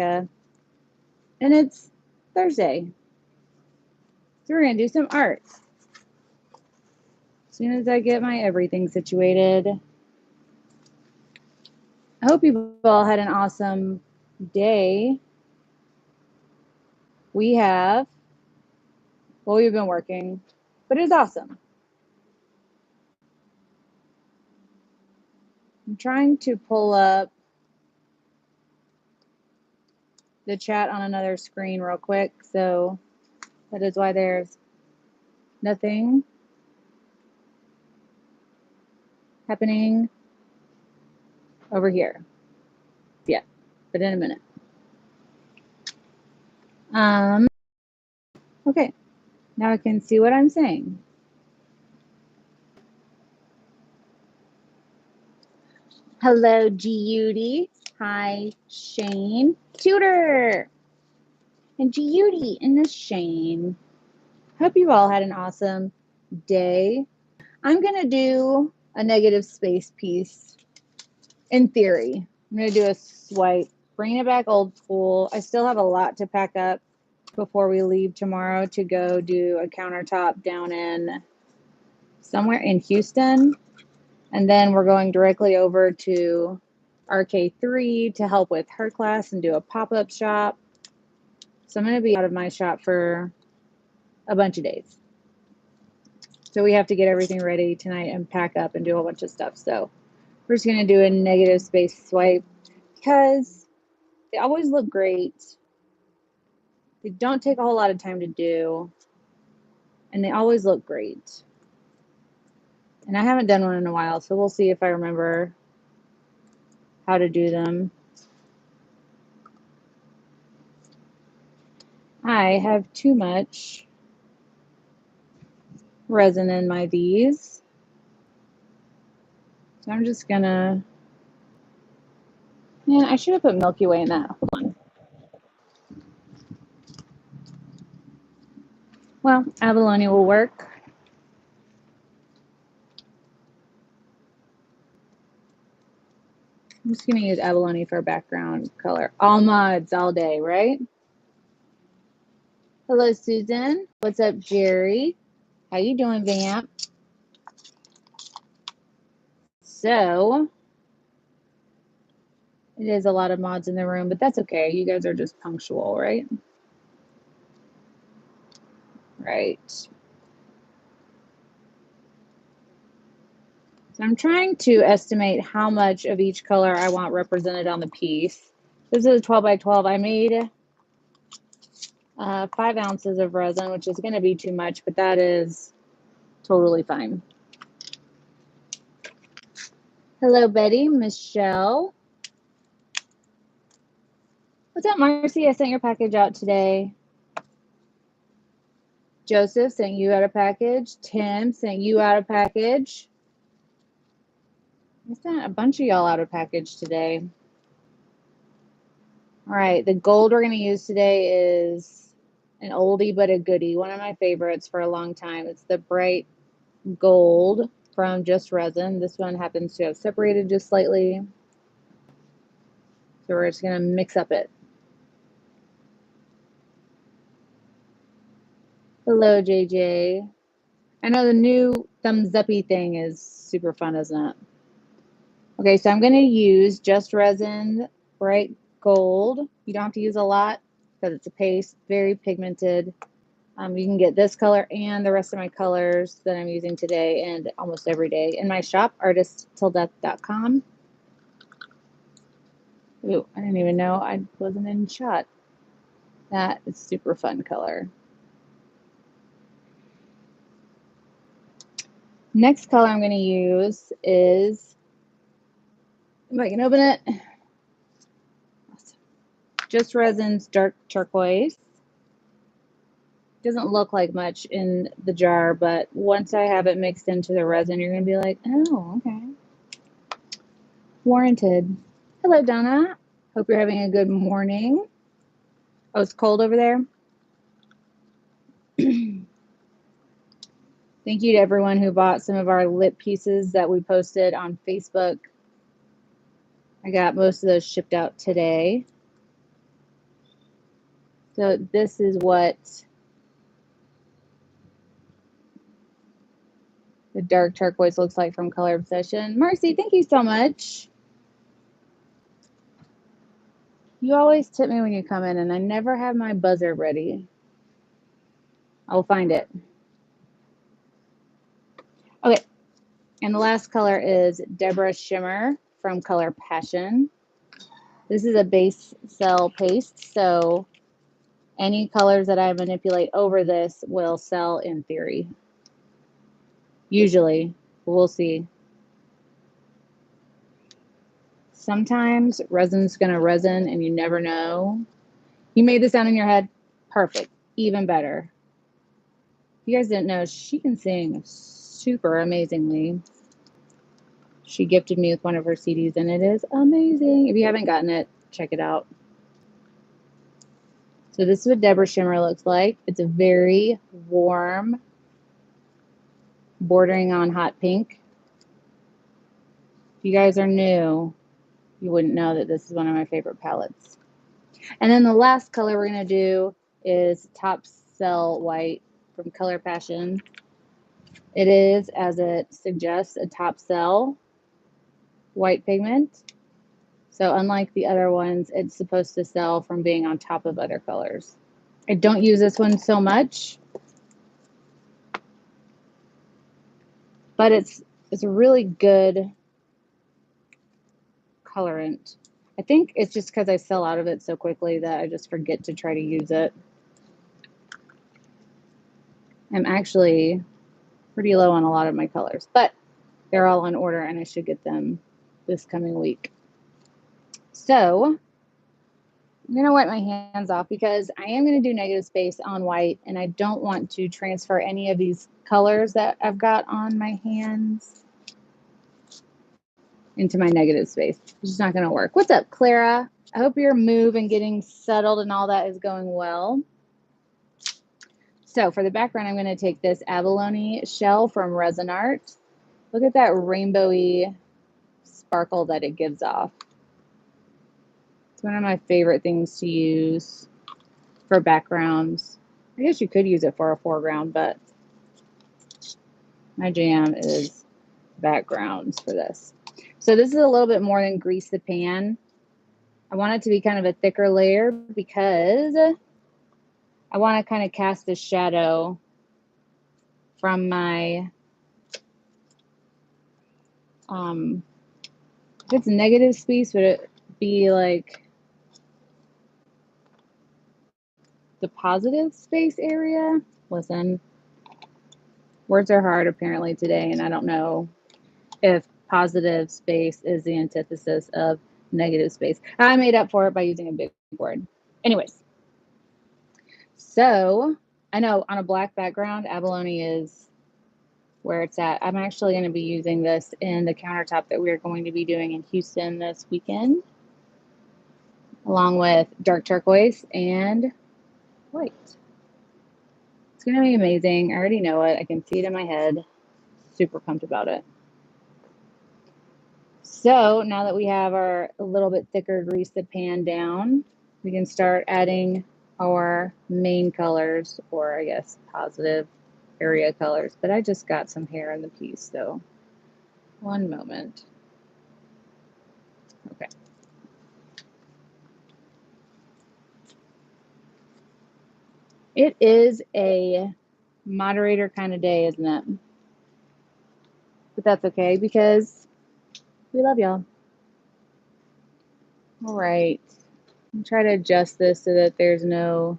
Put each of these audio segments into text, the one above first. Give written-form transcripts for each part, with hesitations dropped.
Rebecca. And it's Thursday. So we're going to do some art. As soon as I get my everything situated. I hope you all had an awesome day. We've been working, but it was awesome. I'm trying to pull up the chat on another screen real quick, so that is why there's nothing happening over here. Yeah, but in a minute. Okay, now I can see what I'm saying. Hello, Judy. Hi, Shane. Tutor. And Judy and the Shane. Hope you all had an awesome day. I'm going to do a negative space piece in theory. I'm going to do a swipe, bring it back old school. I still have a lot to pack up before we leave tomorrow to go do a countertop down in somewhere in Houston. And then we're going directly over to RK3 to help with her class and do a pop-up shop. So I'm going to be out of my shop for a bunch of days. So we have to get everything ready tonight and pack up and do a bunch of stuff. So we're just going to do a negative space swipe because they always look great. They don't take a whole lot of time to do. And they always look great. And I haven't done one in a while, so we'll see if I remember how to do them. I have too much resin in my these. So I'm just gonna, yeah, I should have put Milky Way in that. Hold on. Well, abalone will work. I'm just gonna use abalone for a background color. All mods all day, right? Hello, Susan. What's up, Jerry? How you doing, Vamp? So, it is a lot of mods in the room, but that's okay. You guys are just punctual, right? Right. So I'm trying to estimate how much of each color I want represented on the piece. This is a 12 by 12. I made 5 ounces of resin, which is going to be too much, but that is totally fine. Hello, Betty. Michelle. What's up, Marcy? I sent your package out today. Joseph sent you out a package. Tim sent you out a package. I sent a bunch of y'all out a package today. All right, the gold we're going to use today is an oldie but a goodie. One of my favorites for a long time. It's the bright gold from Just Resin. This one happens to have separated just slightly. So we're just going to mix up it. Hello, JJ. I know the new thumbs uppy thing is super fun, isn't it? Okay, so I'm going to use Just Resin Bright Gold. You don't have to use a lot because it's a paste, very pigmented. You can get this color and the rest of my colors that I'm using today and almost every day in my shop, artisttilldeath.com. Ooh, I didn't even know I wasn't in shot. That is super fun color. Next color I'm going to use is, if I can open it, Just Resin's Dark Turquoise. Doesn't look like much in the jar, but once I have it mixed into the resin, you're going to be like, oh, okay. Warranted. Hello, Donna. Hope you're having a good morning. Oh, it's cold over there? Thank you to everyone who bought some of our lip pieces that we posted on Facebook. I got most of those shipped out today. So this is what the dark turquoise looks like from Color Obsession. Marcy, thank you so much. You always tip me when you come in, and I never have my buzzer ready. I'll find it. Okay, and the last color is Deborah Shimmer from Color Passion. This is a base cell paste, so any colors that I manipulate over this will sell in theory. Usually, we'll see. Sometimes resin's gonna resin and you never know. You made the sound in your head? Perfect, even better. If you guys didn't know, she can sing super amazingly. She gifted me with one of her CDs and it is amazing. If you haven't gotten it, check it out. So this is what Deborah Shimmer looks like. It's a very warm, bordering on hot pink. If you guys are new, you wouldn't know that this is one of my favorite palettes. And then the last color we're going to do is Top Cell White from Color Passion. It is, as it suggests, a top cell white pigment. So unlike the other ones, it's supposed to sell from being on top of other colors. I don't use this one so much, but it's a really good colorant. I think it's just because I sell out of it so quickly that I just forget to try to use it. I'm actually pretty low on a lot of my colors, but they're all on order and I should get them this coming week. So I'm going to wipe my hands off because I am going to do negative space on white and I don't want to transfer any of these colors that I've got on my hands into my negative space. It's just not going to work. What's up, Clara? I hope your move and getting settled and all that is going well. So for the background, I'm going to take this abalone shell from Resin Art. Look at that rainbowy sparkle that it gives off. It's one of my favorite things to use for backgrounds. I guess you could use it for a foreground, but my jam is backgrounds for this. So this is a little bit more than grease the pan. I want it to be kind of a thicker layer because I want to kind of cast a shadow from my, if it's negative space, would it be like the positive space area? Listen, words are hard apparently today, and I don't know if positive space is the antithesis of negative space. I made up for it by using a big word. Anyways, so I know on a black background, abalone is where it's at. I'm actually going to be using this in the countertop that we're going to be doing in Houston this weekend, along with dark turquoise and white. It's going to be amazing. I already know it. I can see it in my head. Super pumped about it. So now that we have our a little bit thicker grease the pan down, we can start adding our main colors, or I guess positive area colors. But I just got some hair in the piece, so one moment. Okay. It is a moderator kind of day, isn't it? But that's okay because we love y'all. All right. I'm trying to adjust this so that there's no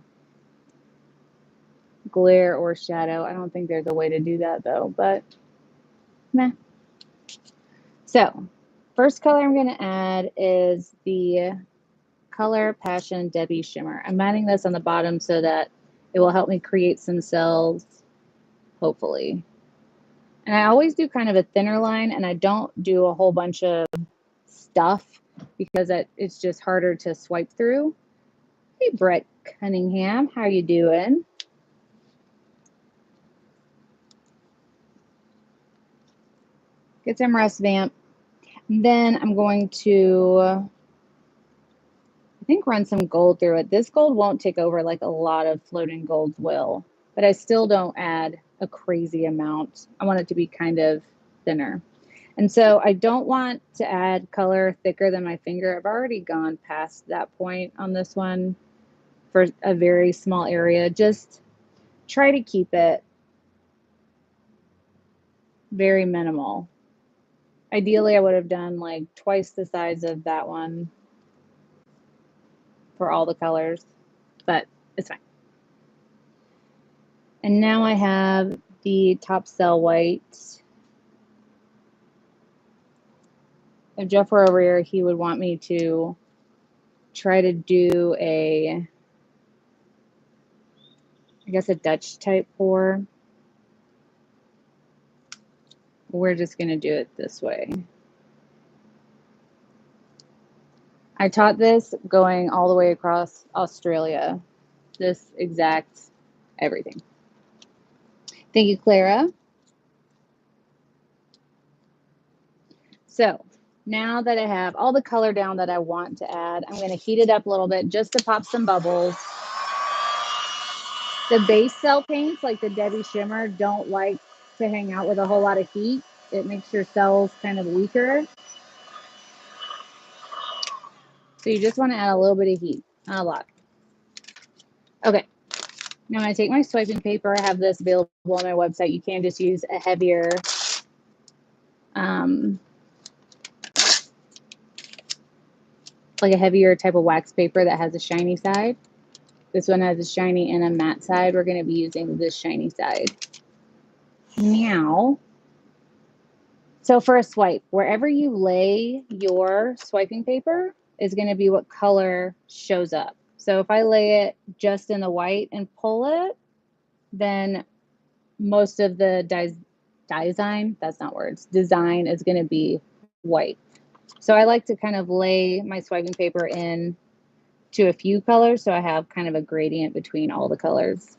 glare or shadow. I don't think there's a way to do that though, but meh. So first color I'm going to add is the Color Passion Debbie Shimmer. I'm adding this on the bottom so that it will help me create some cells, hopefully. And I always do kind of a thinner line, and I don't do a whole bunch of stuff because it's just harder to swipe through. Hey, Brett Cunningham, how you doing? Get some rest, Vamp. And then I'm going to, I think run some gold through it. This gold won't take over like a lot of floating golds will, but I still don't add a crazy amount. I want it to be kind of thinner. And so I don't want to add color thicker than my finger. I've already gone past that point on this one for a very small area. Just try to keep it very minimal. Ideally, I would have done like twice the size of that one for all the colors, but it's fine. And now I have the top cell white. If Jeff were over here, he would want me to try to do a, I guess, a Dutch type pour. We're just going to do it this way. I taught this going all the way across Australia, this exact everything. Thank you, Clara. So now that I have all the color down that I want to add, I'm going to heat it up a little bit just to pop some bubbles. The base cell paints, like the Debbie Shimmer, don't like to hang out with a whole lot of heat. It makes your cells kind of weaker. So you just want to add a little bit of heat, not a lot. Okay, now I'm going to take my swiping paper. I have this available on my website. You can just use a heavier like a heavier type of wax paper that has a shiny side. This one has a shiny and a matte side. We're going to be using this shiny side. Now, so for a swipe, wherever you lay your swiping paper is going to be what color shows up. So if I lay it just in the white and pull it, then most of the design is going to be white. So I like to kind of lay my swiping paper in to a few colors so I have kind of a gradient between all the colors.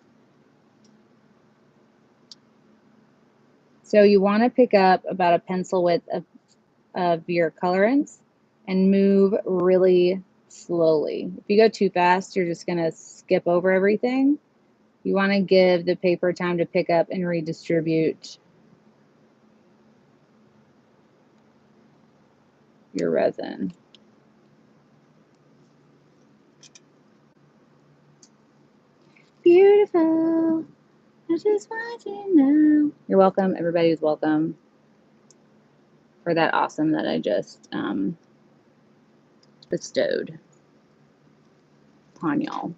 So you want to pick up about a pencil width of your colorants and move really slowly. If you go too fast, you're just going to skip over everything. You want to give the paper time to pick up and redistribute your resin. Beautiful. I just want you know. You're welcome. Everybody is welcome for that awesome that I just bestowed upon y'all.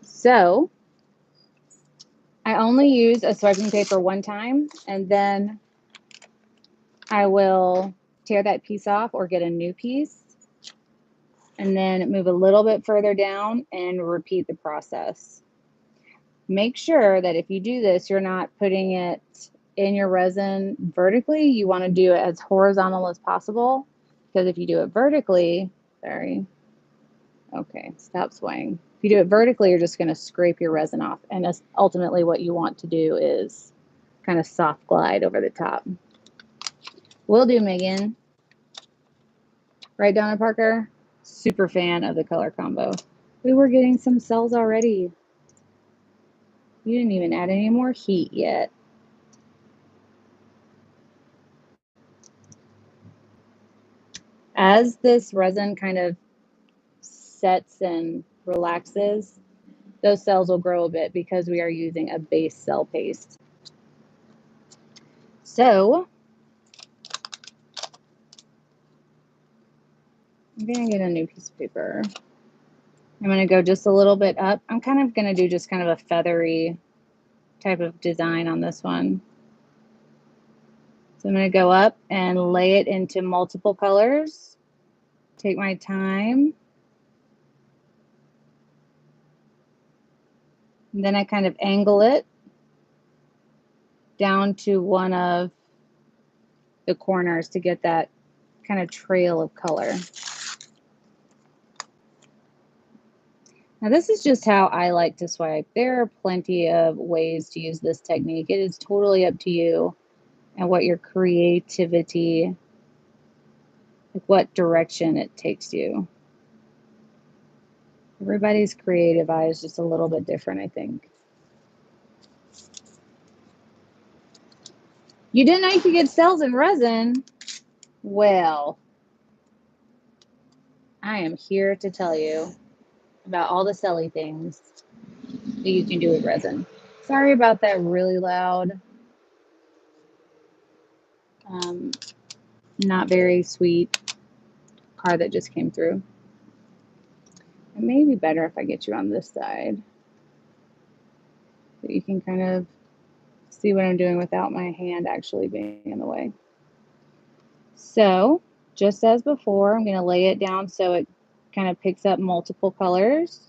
So I only use a swiping paper one time, and then I will tear that piece off or get a new piece, and then move a little bit further down and repeat the process. Make sure that if you do this, you're not putting it in your resin vertically. You want to do it as horizontal as possible, because if you do it vertically, stop swaying. If you do it vertically, you're just going to scrape your resin off, and that's ultimately what you want to do, is kind of soft glide over the top. Will do, Megan. Right, Donna Parker? Super fan of the color combo. We were getting some cells already. You didn't even add any more heat yet. As this resin kind of sets and relaxes, those cells will grow a bit because we are using a base cell paste. So I'm going to get a new piece of paper. I'm going to go just a little bit up. I'm kind of going to do just kind of a feathery type of design on this one. So I'm going to go up and lay it into multiple colors. Take my time. And then I kind of angle it down to one of the corners to get that kind of trail of color. Now this is just how I like to swipe. There are plenty of ways to use this technique. It is totally up to you and what your creativity, like what direction it takes you. Everybody's creative eye is just a little bit different, I think. You didn't know you could get cells in resin? Well, I am here to tell you about all the selly things that you can do with resin. Sorry about that really loud, not very sweet car that just came through. It may be better if I get you on this side so you can kind of see what I'm doing without my hand actually being in the way. So, just as before, I'm going to lay it down so it kind of picks up multiple colors.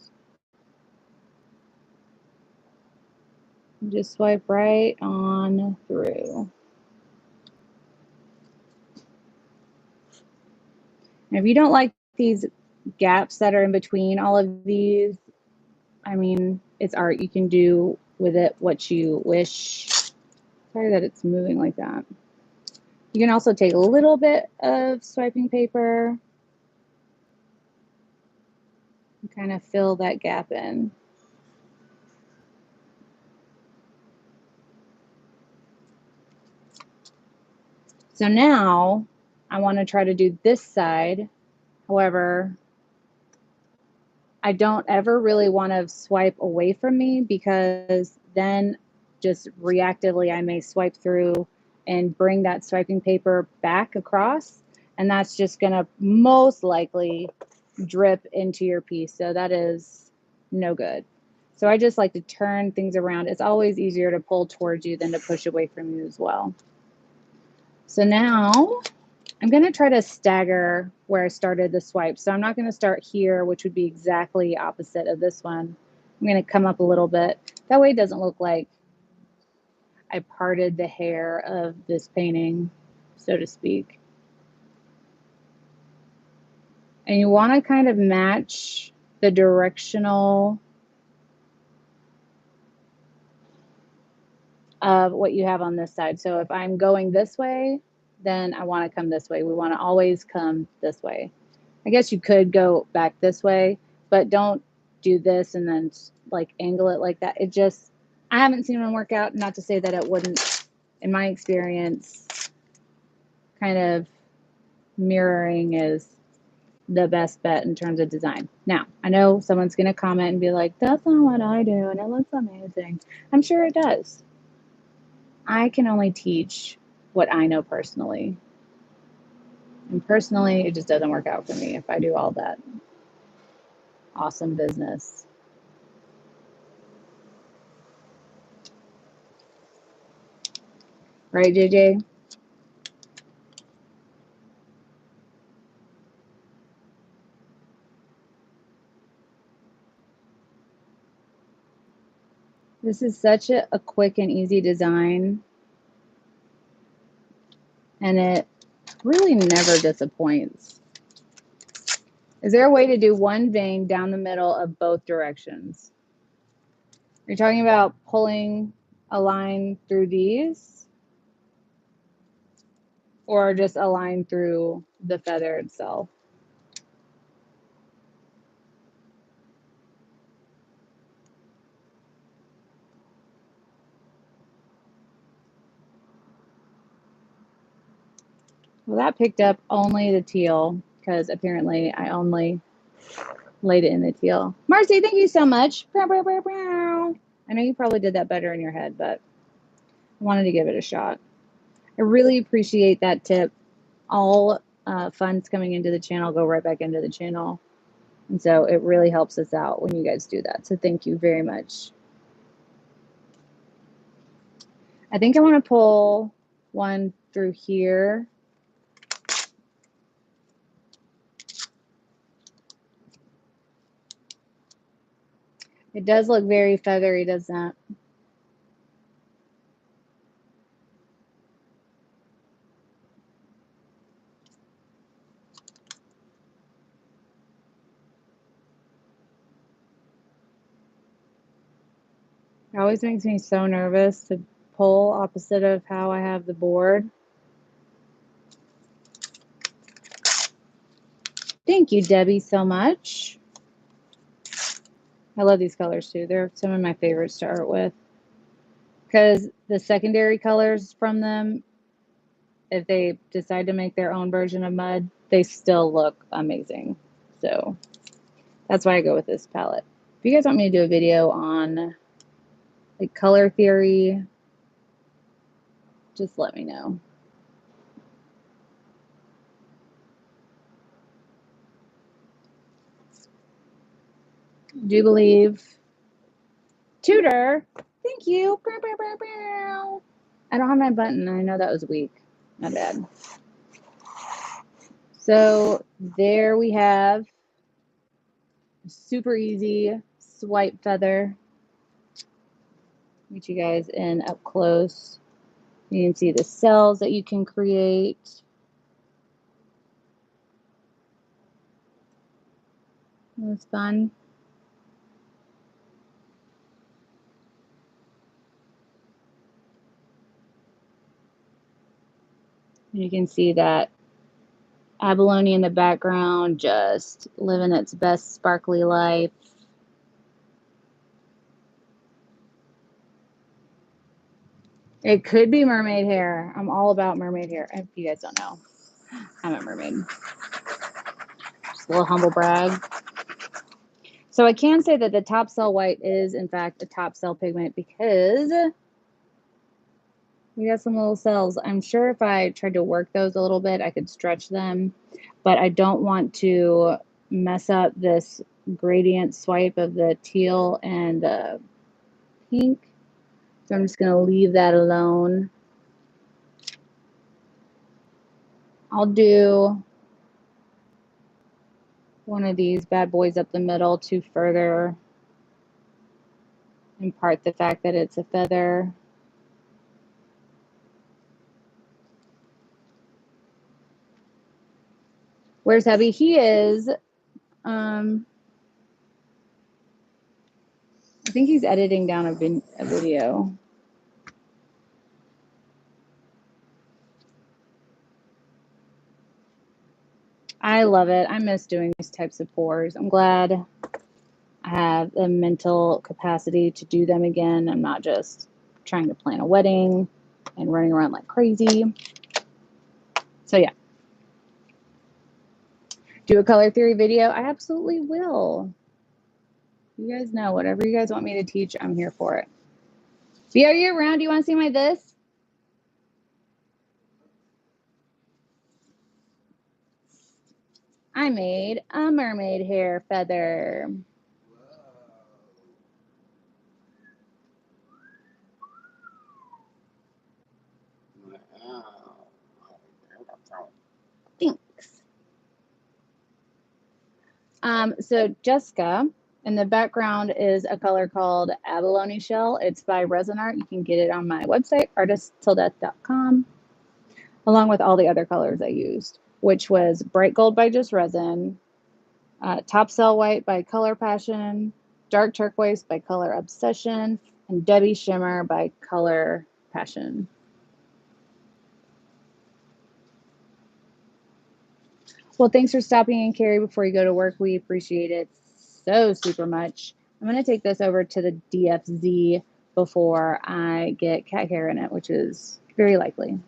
Just swipe right on through. And if you don't like these gaps that are in between all of these, I mean, it's art. You can do with it what you wish. Sorry that it's moving like that. You can also take a little bit of swiping paper and kind of fill that gap in. So now I want to try to do this side. However, I don't ever really want to swipe away from me because then just reactively I may swipe through and bring that swiping paper back across, and that's just going to most likely drip into your piece. So that is no good. So I just like to turn things around. It's always easier to pull towards you than to push away from you as well. So now I'm going to try to stagger where I started the swipe. So I'm not going to start here, which would be exactly opposite of this one. I'm going to come up a little bit. That way it doesn't look like I parted the hair of this painting, so to speak. And you want to kind of match the directional of what you have on this side. So if I'm going this way, then I want to come this way. We want to always come this way. I guess you could go back this way, but don't do this and then like angle it like that. It just, I haven't seen one work out. Not to say that it wouldn't. In my experience, kind of mirroring is the best bet in terms of design. Now, I know someone's going to comment and be like, that's not what I do, and it looks amazing. I'm sure it does. I can only teach what I know personally. And personally, it just doesn't work out for me if I do all that awesome business. Right, JJ? This is such a quick and easy design, and it really never disappoints. Is there a way to do one vein down the middle of both directions? You're talking about pulling a line through these, or just a line through the feather itself? Well, that picked up only the teal because apparently I only laid it in the teal. Marcy, thank you so much. I know you probably did that better in your head, but I wanted to give it a shot. I really appreciate that tip. All funds coming into the channel go right back into the channel. And so it really helps us out when you guys do that. So thank you very much. I think I want to pull one through here. It does look very feathery, doesn't it? It always makes me so nervous to pull opposite of how I have the board. Thank you, Debbie, so much. I love these colors too. They're some of my favorites to art with. Because the secondary colors from them, if they decide to make their own version of mud, they still look amazing. So that's why I go with this palette. If you guys want me to do a video on like color theory, just let me know. Do you believe? Tutor, thank you. I don't have my button. I know that was weak. My bad. So there we have super easy swipe feather. Get you guys in up close. You can see the cells that you can create. That's fun. You can see that abalone in the background just living its best sparkly life. It could be mermaid hair. I'm all about mermaid hair. If you guys don't know, I'm a mermaid. Just a little humble brag. So I can say that the top cell white is in fact a top cell pigment because we got some little cells. I'm sure if I tried to work those a little bit, I could stretch them, but I don't want to mess up this gradient swipe of the teal and the pink. So I'm just going to leave that alone. I'll do one of these bad boys up the middle to further impart the fact that it's a feather. Where's hubby? He is, I think he's editing down a video. I love it. I miss doing these types of pours. I'm glad I have the mental capacity to do them again. I'm not just trying to plan a wedding and running around like crazy. So yeah. Do a color theory video? I absolutely will. You guys know, whatever you guys want me to teach, I'm here for it. B, are you around? Do you want to see my this? I made a mermaid hair feather. Thanks. So Jessica, in the background is a color called Abalone Shell. It's by Resin Art. You can get it on my website, artisttilldeath.com, along with all the other colors I used, which was Bright Gold by Just Resin, Top Cell White by Color Passion, Dark Turquoise by Color Obsession, and Debbie Shimmer by Color Passion. Well, thanks for stopping in, Carrie, before you go to work. We appreciate it so super much. I'm going to take this over to the DFZ before I get cat hair in it, which is very likely.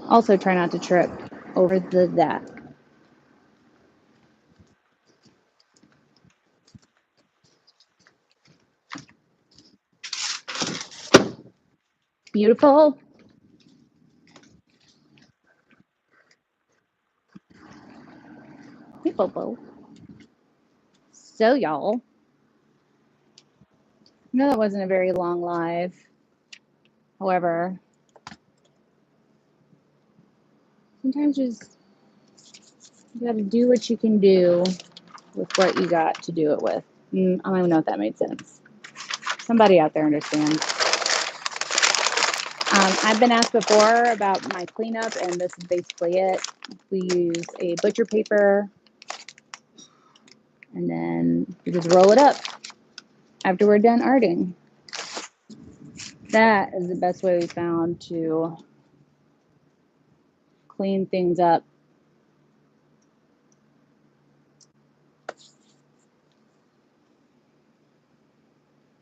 Also, try not to trip over that. Beautiful. Hey, Bobo. So, y'all, I know that wasn't a very long live. However, sometimes you got to do what you can do with what you got to do it with. I don't even know if that made sense. Somebody out there understands. I've been asked before about my cleanup, and this is basically it. We use a butcher paper, and then we just roll it up after we're done arting. That is the best way we found to clean things up.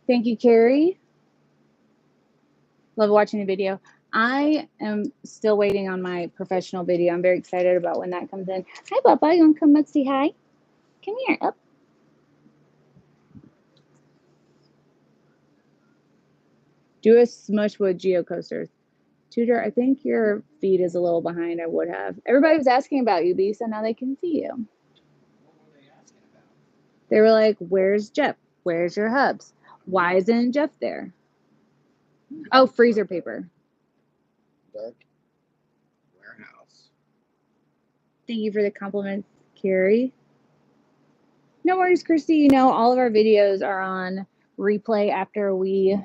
Thank you, Carrie. Love watching the video. I am still waiting on my professional video. I'm very excited about when that comes in. Hi, Bubba. You want to come up, say hi? Come here. Up. Do a smush with geocoasters. Tutor, I think your feed is a little behind. I would have. Everybody was asking about you, B, so now they can see you. What were they asking about? They were like, where's Jeff? Where's your hubs? Why isn't Jeff there? Oh, freezer paper. Dark warehouse. Thank you for the compliments, Carrie. No worries, Christy. You know, all of our videos are on replay after we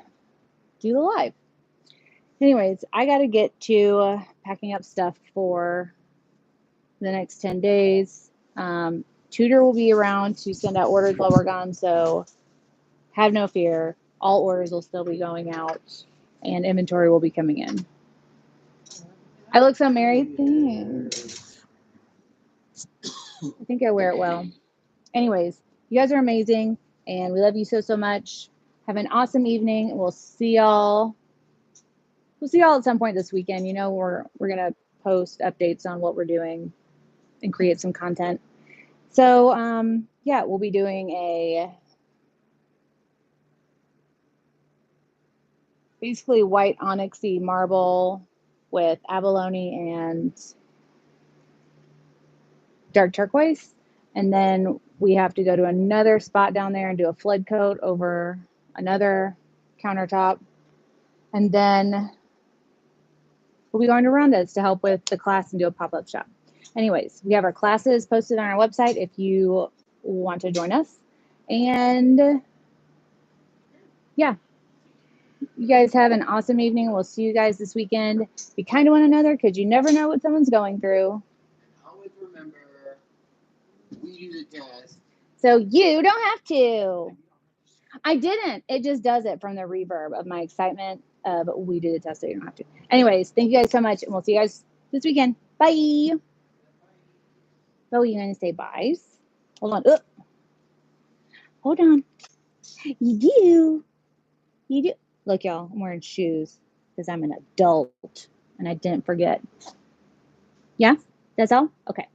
do the live. Anyways, I got to get to packing up stuff for the next 10 days. Tutor will be around to send out orders while we're gone, so have no fear. All orders will still be going out, and inventory will be coming in. I look so married. Thanks. I think I wear it well. Anyways, you guys are amazing, and we love you so much. Have an awesome evening, and we'll see y'all. We'll see y'all at some point this weekend. You know, we're gonna post updates on what we're doing and create some content. So yeah, we'll be doing a basically white onyxy marble with abalone and dark turquoise. And then we have to go to another spot down there and do a flood coat over another countertop. And then we'll be going to Rhonda's to help with the class and do a pop-up shop. Anyways, we have our classes posted on our website if you want to join us. And yeah, you guys have an awesome evening. We'll see you guys this weekend. Be kind to one another because you never know what someone's going through. And always remember, we do the test. So you don't have to. I didn't. It just does it from the reverb of my excitement of we do the test so you don't have to. Anyways, thank you guys so much, and we'll see you guys this weekend. Bye. Oh, you going to say byes? Hold on. Hold on. You do. You do. Look, y'all, I'm wearing shoes because I'm an adult and I didn't forget. Yeah? That's all? Okay.